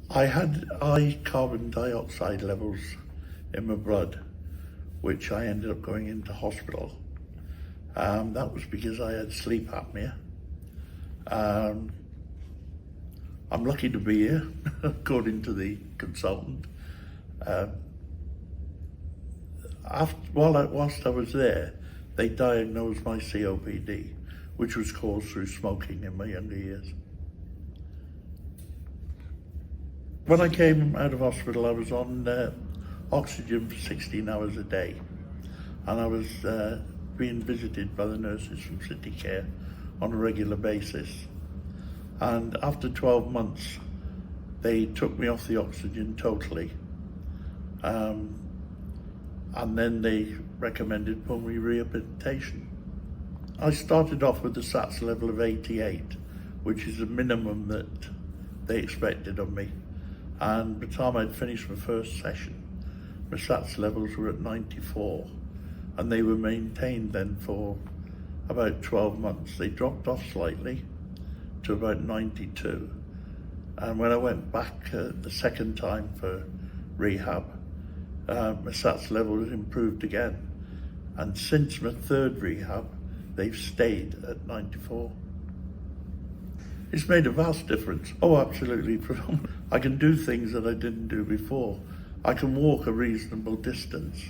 I had high carbon dioxide levels in my blood, which I ended up going into hospital. That was because I had sleep apnea. I'm lucky to be here, according to the consultant. Whilst I was there, they diagnosed my COPD, which was caused through smoking in my younger years. When I came out of hospital, I was on oxygen for 16 hours a day, and I was being visited by the nurses from CityCare on a regular basis. And after 12 months, they took me off the oxygen totally. And then they recommended pulmonary rehabilitation. I started off with a SATs level of 88, which is the minimum that they expected of me. And by the time I'd finished my first session, my SATs levels were at 94, and they were maintained then for about 12 months. They dropped off slightly to about 92. And when I went back the second time for rehab, my SATs level has improved again. And since my third rehab, they've stayed at 94. It's made a vast difference. Oh, absolutely. I can do things that I didn't do before. I can walk a reasonable distance.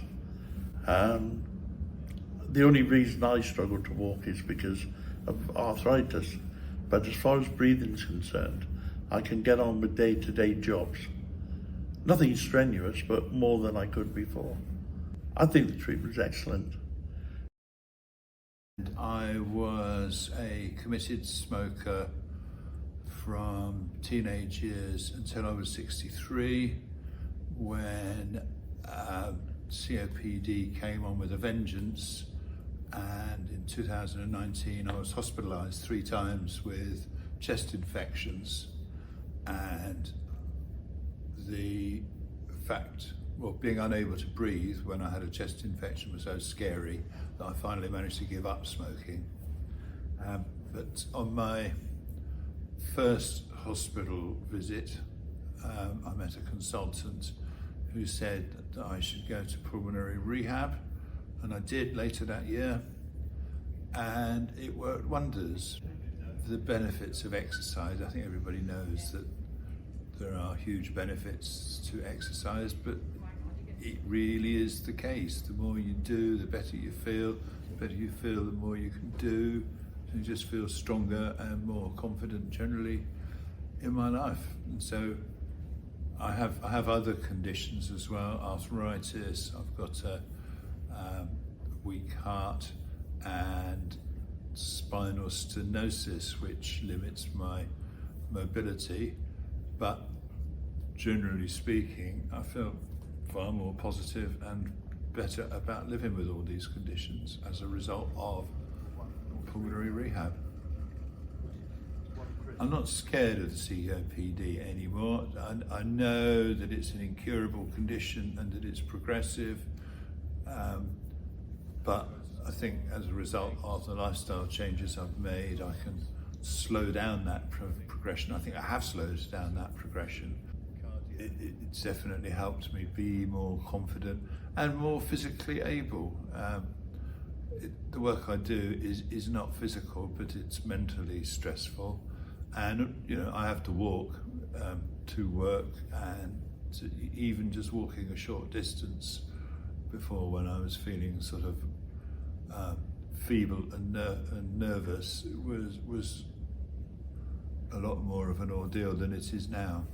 The only reason I struggle to walk is because of arthritis. But as far as breathing's concerned, I can get on with day-to-day jobs. Nothing strenuous, but more than I could before. I think the treatment's excellent. I was a committed smoker from teenage years until I was 63, when COPD came on with a vengeance, and in 2019 I was hospitalised 3 times with chest infections, and the fact, being unable to breathe when I had a chest infection was so scary that I finally managed to give up smoking. But on my first hospital visit, I met a consultant who said that I should go to pulmonary rehab, and I did later that year, and it worked wonders. The benefits of exercise, I think everybody knows that there are huge benefits to exercise, but it really is the case. The more you do, the better you feel. The better you feel, the more you can do. You just feel stronger and more confident generally in my life. And so I have other conditions as well, arthritis, I've got a weak heart, and spinal stenosis, which limits my mobility. But generally speaking, I feel far more positive and better about living with all these conditions as a result of pulmonary rehab. I'm not scared of the COPD anymore. I know that it's an incurable condition and that it's progressive, but I think as a result of the lifestyle changes I've made, I can slow down that progression. I think I have slowed down that progression. It's definitely helped me be more confident and more physically able. The work I do is not physical, but it's mentally stressful. And I have to walk to work, and even just walking a short distance before, when I was feeling sort of feeble and nervous, was a lot more of an ordeal than it is now.